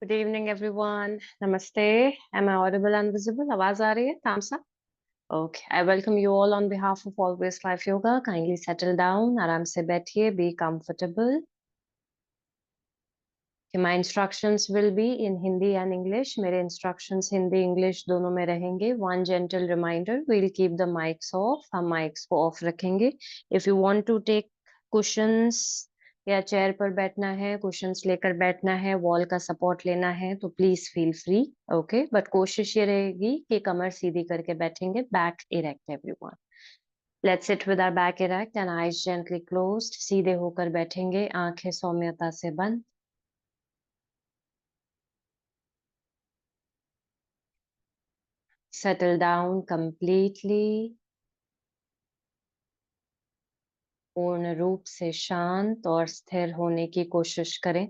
Good evening, everyone. Namaste. Am I audible and visible? आवाज आ रही है? Thumbs up. Okay. I welcome you all on behalf of Always Life Yoga. Kindly settle down. आराम से बैठिए. Be comfortable. Okay, my instructions will be in Hindi and English. मेरे instructions Hindi, English दोनों में रहेंगे. One gentle reminder: we'll keep the mics off. हम mics को off रखेंगे. If you want to take cushions या चेयर पर बैठना है, कुशंस लेकर बैठना है, वॉल का सपोर्ट लेना है, तो please feel free. Okay, but कोशिश ये रहेगी कि कमर सीधी करके बैठेंगे. Back erect everyone. Let's sit with our back erect and eyes gently closed. सीधे होकर बैठेंगे, आंखें सौम्यता से बंद. Settle down completely. पूर्ण रूप से शांत और स्थिर होने की कोशिश करें.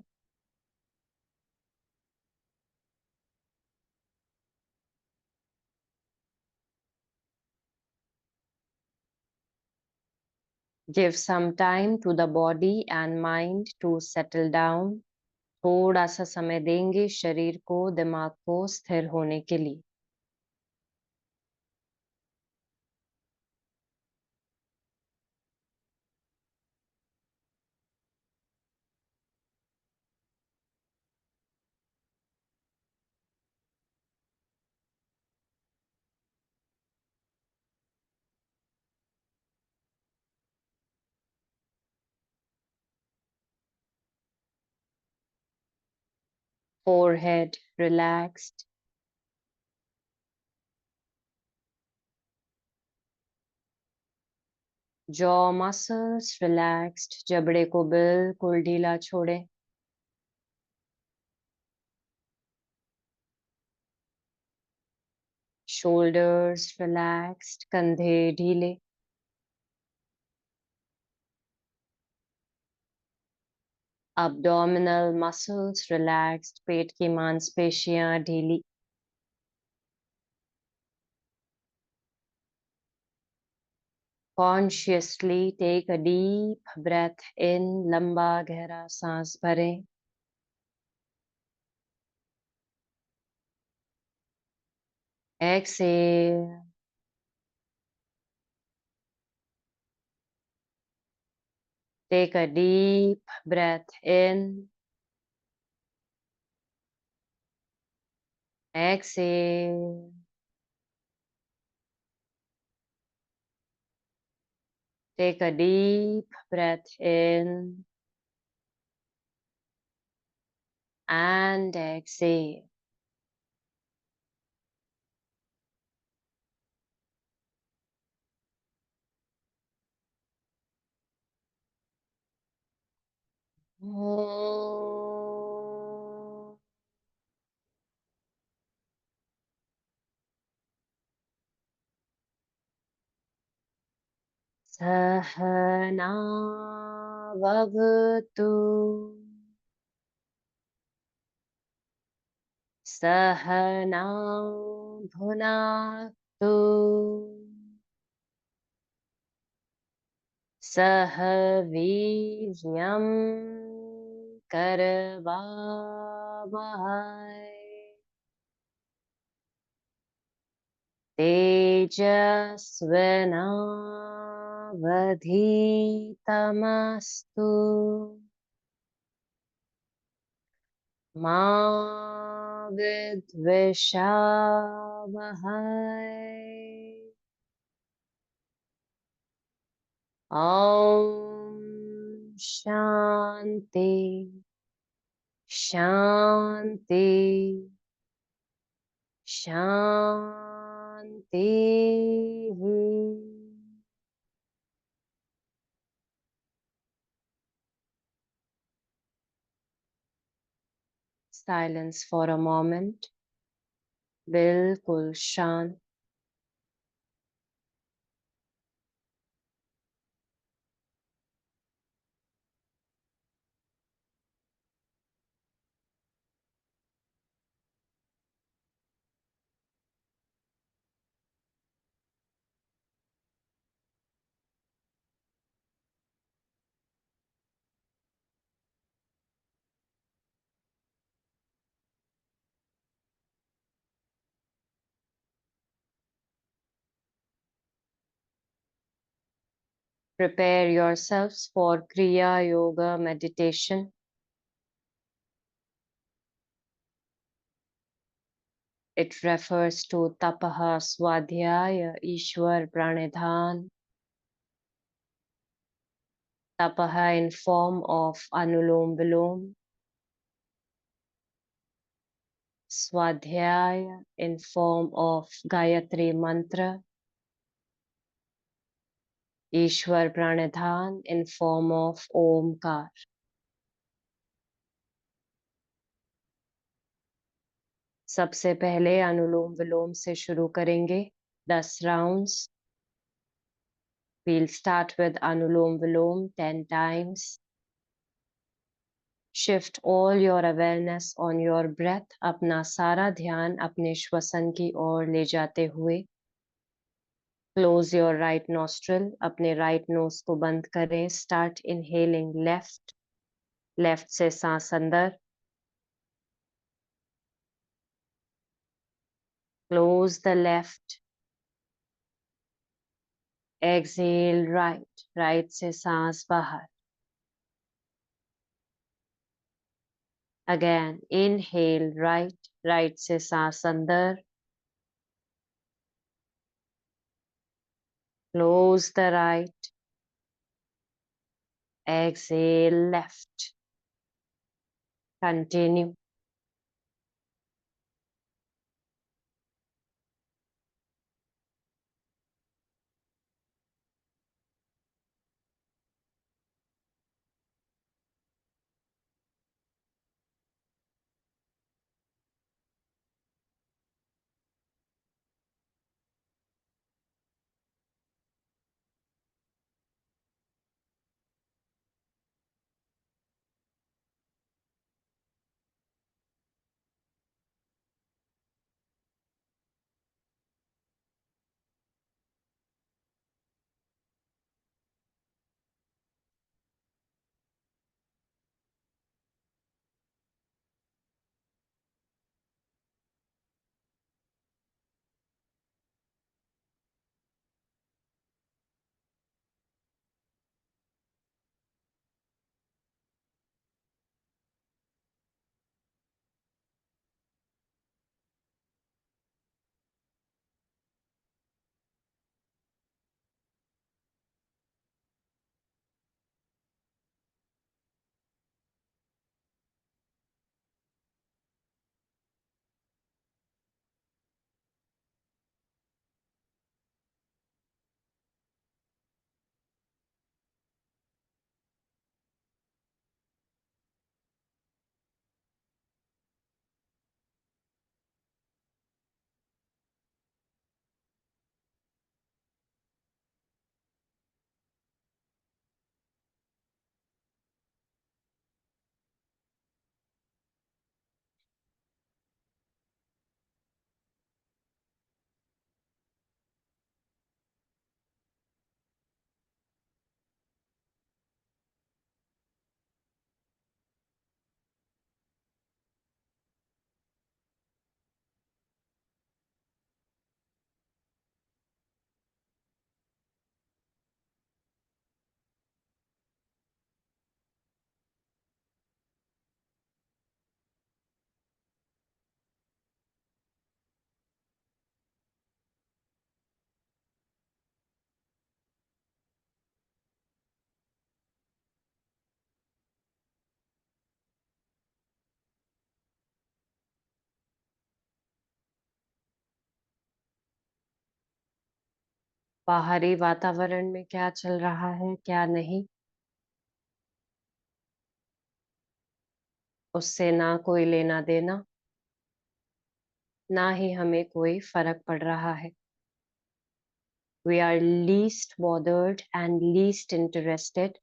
Give some time to the body and mind to settle down. थोड़ा सा समय देंगे शरीर को, दिमाग को स्थिर होने के लिए. Forehead relaxed. Jaw muscles relaxed. जबड़े को बिल्कुल ढीला छोड़ें. Shoulders relaxed. कंधे ढीले. Abdominal muscles relaxed. पेट की मांसपेशियां ढीली. Consciously take a deep breath in. लंबा गहरा सांस भरें. Exhale. Take a deep breath in. Exhale. Take a deep breath in and exhale. Om. Sahana Vavatu. Sahana Bhunaktu. Sahaviryam Karavavahai. तेजस्विनावधीतमस्तु. मा विद्विषावहै. ॐ शान्ति शान्ति शान्तिः. Silence for a moment. बिल्कुल शांत. Prepare yourselves for Kriya Yoga meditation. It refers to Tapaha Swadhyaya Ishwar Pranidhan. Tapaha in form of Anulom Vilom. Swadhyaya in form of Gayatri Mantra. Ishwar Pranidhan in form of Omkar. सबसे पहले अनुलोम विलोम से शुरू करेंगे 10 rounds. We'll start with Anulom Vilom 10 times. Shift all your awareness on your breath. अपना सारा ध्यान अपने श्वसन की ओर ले जाते हुए. Close your right nostril. अपने right nose को बंद करें. Start inhaling left. Left से सांस अंदर. Close the left. Exhale right. Right से सांस बाहर. Again, inhale right. Right से सांस अंदर. Close the right. Exhale left. Continue. बाहरी वातावरण में क्या चल रहा है, क्या नहीं, उससे ना कोई लेना देना, ना ही हमें कोई फर्क पड़ रहा है. We are least bothered and least interested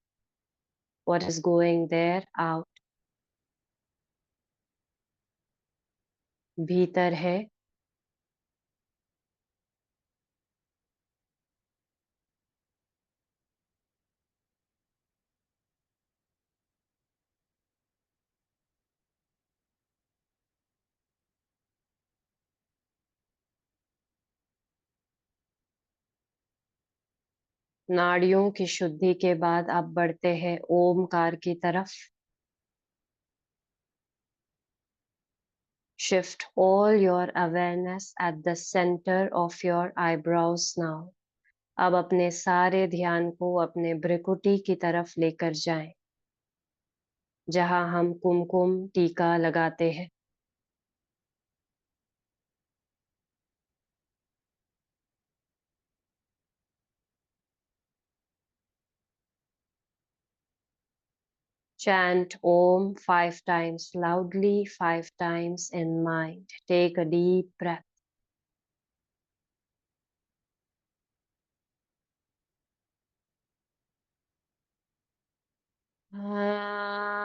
what is going there out. भीतर है, नाड़ियों की शुद्धि के बाद आप बढ़ते हैं ओमकार की तरफ। Shift all your awareness at the center of your eyebrows now. अब अपने सारे ध्यान को अपने भ्रुकुटी की तरफ लेकर जाएं, जहां हम कुमकुम टीका लगाते हैं। Chant Om 5 times loudly, 5 times in mind. Take a deep breath. Ah.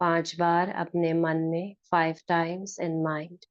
5 बार अपने मन में 5 times in mind.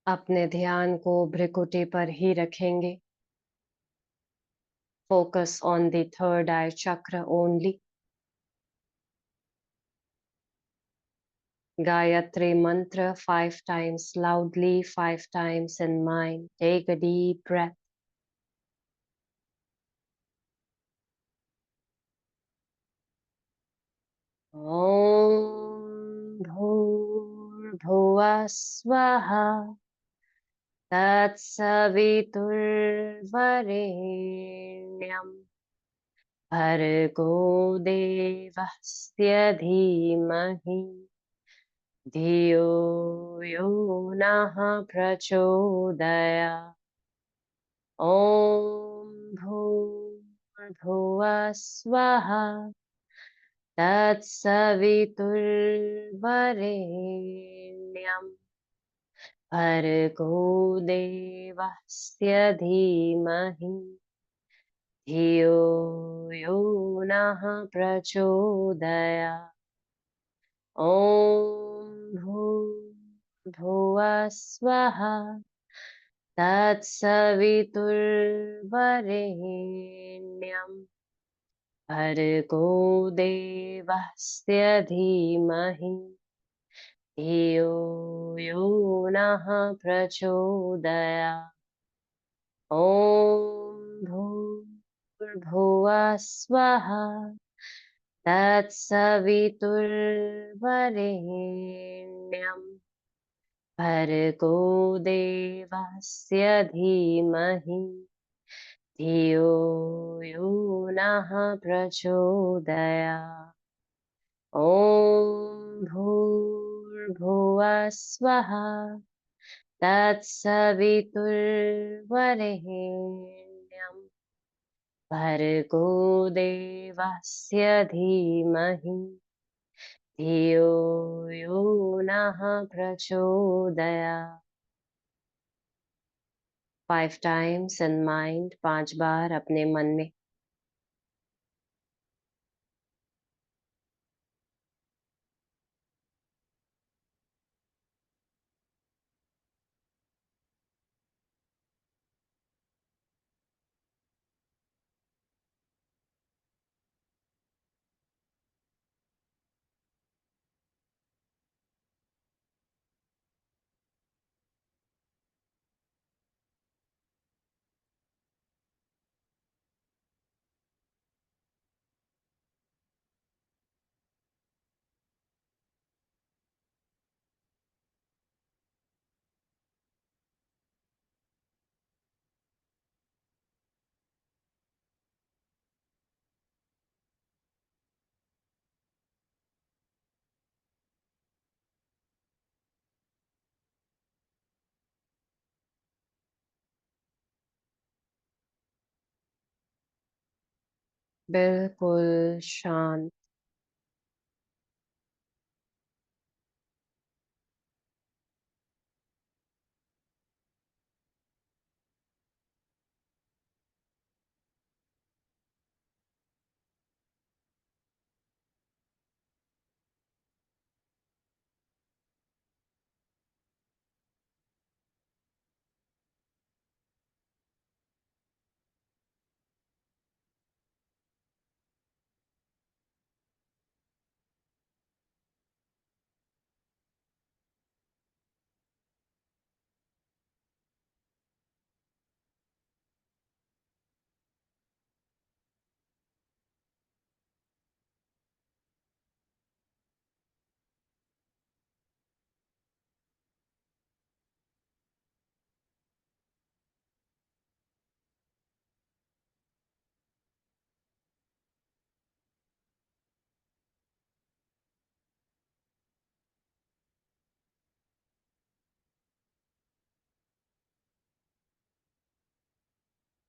अपने ध्यान को भ्रुकुटी पर ही रखेंगे. Focus on the third eye chakra only. Gayatri mantra 5 times loudly, 5 times in mind. Take a deep breath. Om Bhurbhuva Swaha Tatsaviturvarenyam Bhargo Devasya Dhimahi Dhiyo Yo Naha Prachodaya. Om Bhur भुवः स्वः तत्सवितुर्वरेण्यं भर्गो देवस्य धीमहि धियो यो नः प्रचोदयात्। ॐ भूर्भुवः स्वः तत्सवितुर्वरेण्यं भर्गो देवस्य धीमहि धियो यो नः प्रचोदयात्। ॐ भूर्भुवः स्वः तत्सवितुर्वरेण्यं भर्गो देवस्य धीमहि धियो यो नः प्रचोदयात्। ॐ भूर्भुवः स्वः तत्सवितुर्वरेण्यं भर्गो देवस्य धीमहि धियो यो नः प्रचोदयात्। 5 times in mind, 5 बार अपने मन में। बिल्कुल शांत।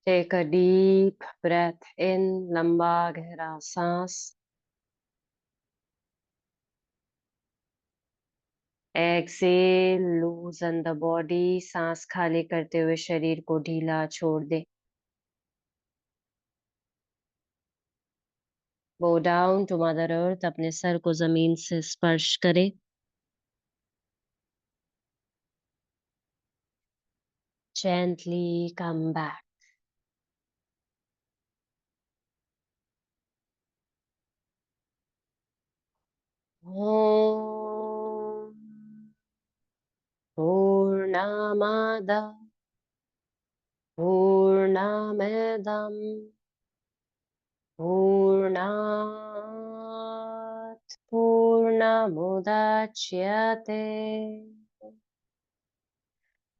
Take a deep breath in, लंबा गहरा सांस। Exhale, loosen the body. सांस खाली करते हुए शरीर को ढीला छोड़ दे। Bow down to Mother Earth, अपने सर को जमीन से स्पर्श करे। Gently come back. ॐ पूर्णमद पूर्णमिदं पूर्णात् पूर्णमुदच्यते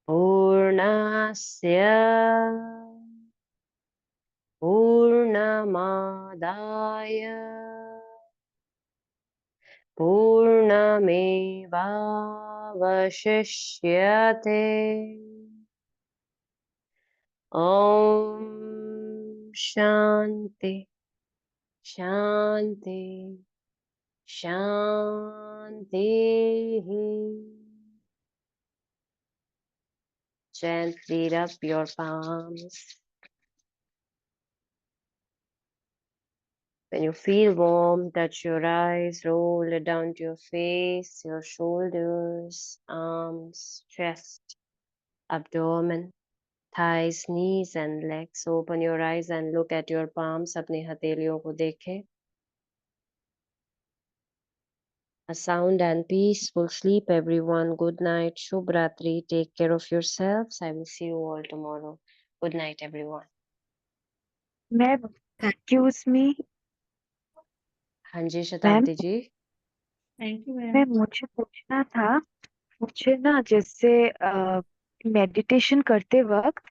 पूर्णस्य पूर्णमादाय पूर्णमेवावशिष्यते। ॐ शांति शांति शांति। Gently rub your palms. When you feel warm, touch your eyes, roll it down to your face, your shoulders, arms, chest, abdomen, thighs, knees and legs. Open your eyes and look at your palms. अपनी हथेलियों को देखें. A sound and peaceful sleep, everyone. Good night. Shubh Ratri. Take care of yourselves. I will see you all tomorrow. Good night, everyone. Ma'am, excuse me हाँ जी ma'am. Shatabdi ji. Thank you ma'am. Ma'am, मुझे पूछना था, मुझे ना जैसे meditation करते वक्त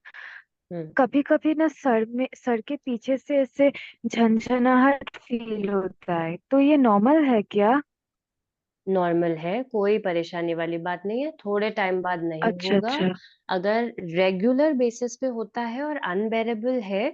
हम्म. कभी कभी ना सर के पीछे से ऐसे झंझनाहट फील होता है, तो ये नॉर्मल है क्या? नॉर्मल है, कोई परेशानी वाली बात नहीं है. थोड़े टाइम बाद नहीं अच्छा होगा. अच्छा। अगर रेगुलर बेसिस पे होता है और अनबेरेबल है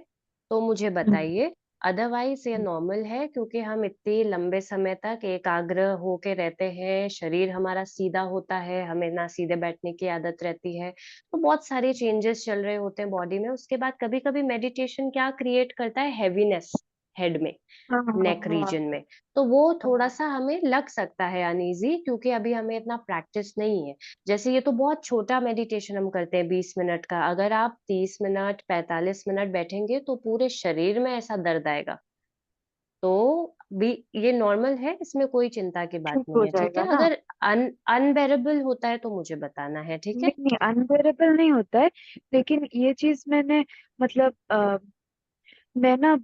तो मुझे बताइए. अदरवाइज ये नॉर्मल है, क्योंकि हम इतने लंबे समय तक एकाग्र होके रहते हैं, शरीर हमारा सीधा होता है, हमें ना सीधे बैठने की आदत रहती है, तो बहुत सारे चेंजेस चल रहे होते हैं बॉडी में. उसके बाद कभी कभी मेडिटेशन क्या क्रिएट करता है, हैवीनेस हेड में, हाँ नेक हाँ रीजन में. तो वो थोड़ा हाँ। सा हमें लग सकता है अनईजी, क्योंकि अभी हमें इतना प्रैक्टिस नहीं है. जैसे ये तो बहुत छोटा मेडिटेशन हम करते हैं 20 मिनट का. अगर आप 30 मिनट 45 मिनट बैठेंगे तो पूरे शरीर में ऐसा दर्द आएगा. तो भी ये नॉर्मल है, इसमें कोई चिंता की बात ठीक नहीं हो है. ठीक जाएगा है, ना? अगर अनबेरेबल होता है तो मुझे बताना है. ठीक है. नहीं नहीं, अनबेरेबल नहीं होता है, लेकिन ये चीज मैंने मतलब मैं ना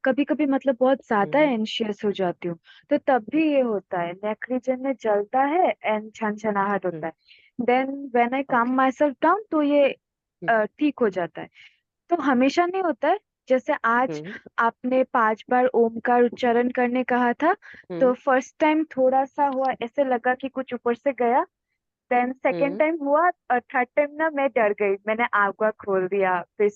कभी कभी मतलब बहुत ज्यादा हम्म. एंशियस हो जाती हूँ, तो तब भी ये होता है, नेक रीजन में जलता है एंड छनछनाहट होता हम्म. है। देन व्हेन आई काम ओके. माई सेल्फ डाउन तो ये ठीक हो जाता है। तो हमेशा नहीं होता है। जैसे आज हम्म. आपने 5 बार ओम का उच्चारण करने कहा था, तो हम्म. फर्स्ट टाइम थोड़ा सा हुआ, ऐसे लगा कि कुछ ऊपर से गया। देन सेकेंड हम्म. टाइम हुआ और थर्ड टाइम ना मैं डर गई, मैंने आँख वाँख खोल दिया, फिर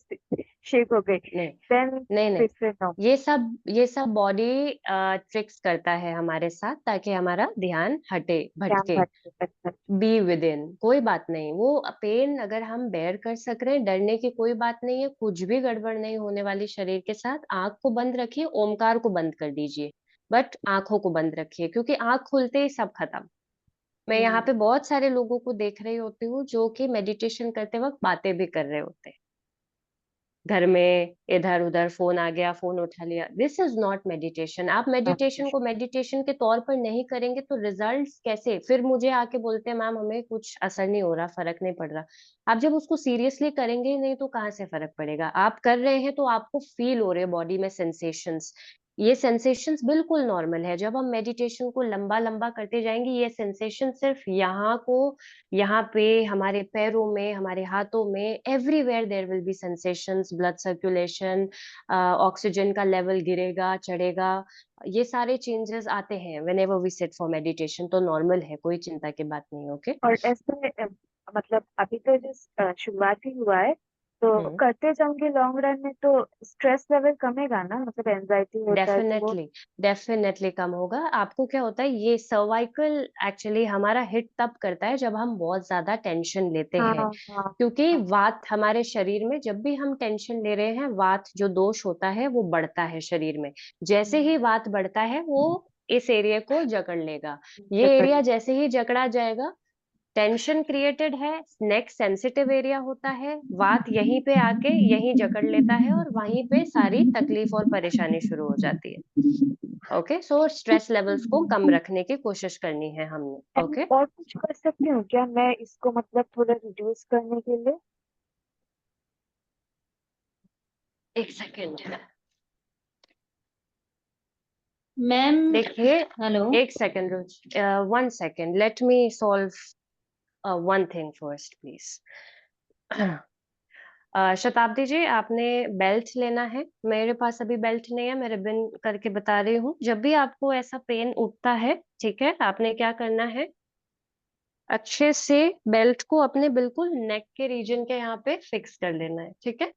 शेक हो गई। नहीं देन नहीं नहीं, फिर से नो। ये सब बॉडी ट्रिक्स करता है हमारे साथ, ताकि हमारा ध्यान हटे, क्या भटके. बात है, अच्छा। बी विद इन, कोई बात नहीं. वो पेन अगर हम बेयर कर सक रहे हैं, डरने की कोई बात नहीं है. कुछ भी गड़बड़ नहीं होने वाली शरीर के साथ. आंख को बंद रखिए, ओमकार को बंद कर दीजिए, बट आंखों को बंद रखिए, क्योंकि आंख खुलते ही सब खत्म. मैं यहाँ पे बहुत सारे लोगों को देख रही होती हूँ जो कि मेडिटेशन करते वक्त बातें भी कर रहे होते हैं. घर में इधर उधर फोन आ गया, फोन उठा लिया. This is not meditation. आप मेडिटेशन को मेडिटेशन के तौर पर नहीं करेंगे तो रिजल्ट्स कैसे? फिर मुझे आके बोलते हैं मैम हमें कुछ असर नहीं हो रहा, फर्क नहीं पड़ रहा. आप जब उसको सीरियसली करेंगे ही नहीं तो कहाँ से फर्क पड़ेगा? आप कर रहे हैं तो आपको फील हो रहे हैं बॉडी में सेंसेशंस. ये सेंसेशंस बिल्कुल नॉर्मल है. जब हम मेडिटेशन को लंबा लंबा करते जाएंगे, ये सेंसेशन सिर्फ यहाँ पे हमारे पैरों में, हमारे हाथों में, everywhere there will be sensations, blood circulation, oxygen का लेवल गिरेगा चढ़ेगा. ये सारे चेंजेस आते हैं whenever we sit for meditation. तो नॉर्मल है, कोई चिंता की बात नहीं. ओके. और ऐसे मतलब अभी तो जो शुरुआत ही हुआ है, तो हम्म. करते जाऊंगे लॉन्ग रन में तो स्ट्रेस लेवल कमेगा ना, मतलब एनजाइटी होता है तो वो। डेफिनेटली डेफिनेटली कम होगा. आपको क्या होता है, ये सर्वाइकल एक्चुअली हमारा हिट तब करता है जब हम बहुत ज्यादा टेंशन लेते हाँ हैं. हाँ क्योंकि हाँ। वात हमारे शरीर में, जब भी हम टेंशन ले रहे हैं, वात जो दोष होता है वो बढ़ता है शरीर में. जैसे ही वात बढ़ता है वो इस एरिया को जकड़ लेगा. ये पकड़ एरिया लो। जैसे ही जकड़ा जाएगा, टेंशन क्रिएटेड है, नेक सेंसिटिव एरिया होता है, वात यहीं पे आके यहीं जकड़ लेता है और वहीं पे सारी तकलीफ और परेशानी शुरू हो जाती है. ओके. सो स्ट्रेस लेवल्स को कम रखने की कोशिश करनी है हमने. And okay. और कुछ कर सकती हूँ क्या मैं इसको, मतलब थोड़ा रिड्यूस करने के लिए? एक सेकेंड. मैम देखिए, हेलो। एक second, 1 second, let me solve one thing first please. शताब्दी जी, आपने बेल्ट लेना है. मेरे पास अभी बेल्ट नहीं है, मैं रिबन करके बता रही हूँ. जब भी आपको ऐसा पेन उठता है, ठीक है, आपने क्या करना है, अच्छे से बेल्ट को अपने बिल्कुल नेक के रीजन के यहाँ पे फिक्स कर लेना है. ठीक है.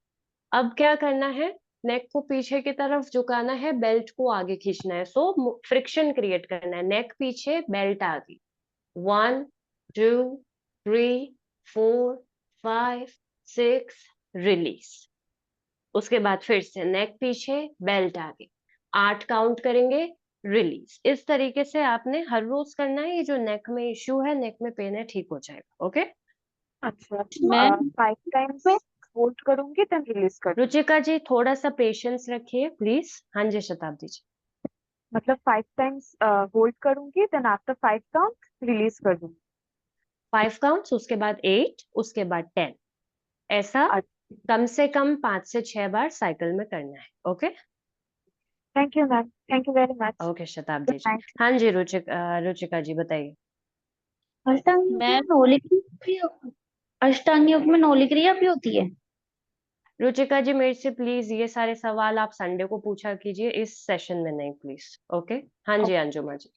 अब क्या करना है, नेक को पीछे की तरफ झुकाना है, बेल्ट को आगे खींचना है, सो फ्रिक्शन क्रिएट करना है, नेक पीछे बेल्ट आगे। 1 2 3 4 5 6 रिलीज। उसके बाद फिर से नेक पीछे बेल्ट आगे, 8 काउंट करेंगे, रिलीज। इस तरीके से आपने हर रोज करना है। ये जो नेक में इश्यू है, नेक में पेन है, ठीक हो जाएगा। ओके अच्छा, मैम 5 टाइम्स होल्ड करूंगी देन रिलीज कर दूंगी। रुचिका जी, थोड़ा सा पेशेंस रखिए प्लीज। हाँ जी शताब्दी जी। मतलब 5 टाइम्स होल्ड करूंगी देन आफ्टर 5 काउंट रिलीज कर दूंगी। 5 काउंट्स, उसके बाद 8, उसके बाद 10। ऐसा कम से कम 5 से 6 बार साइकिल में करना है। Okay thank you ma'am, thank you very much. Okay शताब्दी गुड जी। नाइट। हाँ जी रुचिका जी बताइए। अष्टांग योग में मैम अष्टांग योग में नौली क्रिया भी होती है? रुचिका जी मेरे से प्लीज ये सारे सवाल आप संडे को पूछा कीजिए, इस सेशन में नहीं प्लीज। ओके हाँ जी अंजुमा जी।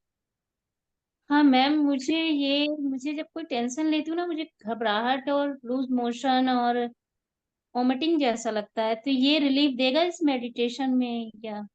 हाँ मैम, मुझे जब कोई टेंशन लेती हूँ ना, मुझे घबराहट और लूज मोशन और वॉमिटिंग जैसा लगता है, तो ये रिलीफ देगा इस मेडिटेशन में क्या?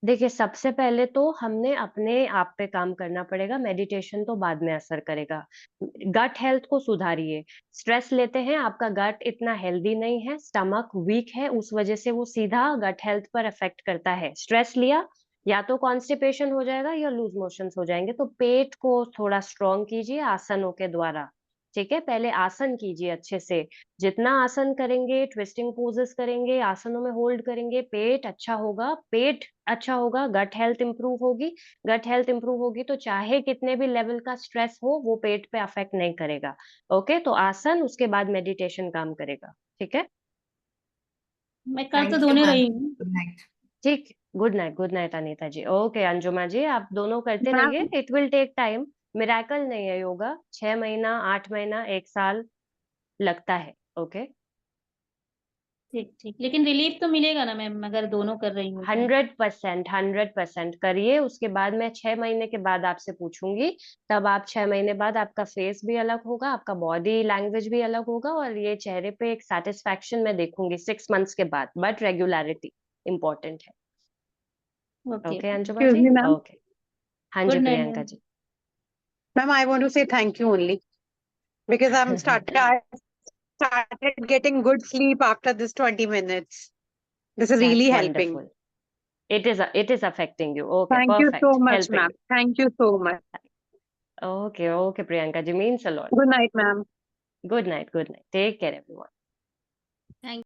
देखिए सबसे पहले तो हमने अपने आप पे काम करना पड़ेगा, मेडिटेशन तो बाद में असर करेगा। गट हेल्थ को सुधारिए। स्ट्रेस लेते हैं, आपका गट इतना हेल्दी नहीं है, स्टमक वीक है, उस वजह से वो सीधा गट हेल्थ पर अफेक्ट करता है। स्ट्रेस लिया, या तो कॉन्स्टिपेशन हो जाएगा या लूज मोशंस हो जाएंगे। तो पेट को थोड़ा स्ट्रॉन्ग कीजिए आसनों के द्वारा। ठीक है, पहले आसन कीजिए अच्छे से। जितना आसन करेंगे, ट्विस्टिंग पोजेस करेंगे, आसनों में होल्ड करेंगे, पेट अच्छा होगा। पेट अच्छा होगा, गट हेल्थ इंप्रूव होगी। गट हेल्थ इंप्रूव होगी तो चाहे कितने भी लेवल का स्ट्रेस हो, वो पेट पे अफेक्ट नहीं करेगा। ओके, तो आसन, उसके बाद मेडिटेशन काम करेगा। ठीक है, मैं कल तो थैंक यू दोनों मैम, रही हूँ। Good night. ठीक। Good night Anita ji. Okay Anjuma ji, आप दोनों करते मैम रहिए। It will take time. Miracle नहीं है योगा, 6 महीना 8 महीना 1 साल लगता है। ओके ठीक ठीक, लेकिन रिलीफ तो मिलेगा ना मैम, अगर दोनों कर रही हूँ तो? 100% करिए। उसके बाद मैं 6 महीने के बाद आपसे पूछूंगी, तब आप 6 महीने बाद आपका फेस भी अलग होगा, आपका बॉडी लैंग्वेज भी अलग होगा, और ये चेहरे पे एक सेटिस्फैक्शन मैं देखूंगी 6 मंथ्स के बाद। बट रेगुलरिटी इंपॉर्टेंट है। ओके, ओके अंजुमा Excuse जी। me, ma'am. ओके हाँ जी गुड नाइट प्रियंका मैम। जी। Ma'am, I want to say thank you only because I started getting good sleep after this 20 minutes. This is really That's helping. wonderful. It is affecting you. Okay, Thank you so perfect. much, Helping ma'am. you. Thank you so much. Okay, Priyanka ji, means a lot. Good night, ma'am. Good night. Take care, everyone. Thank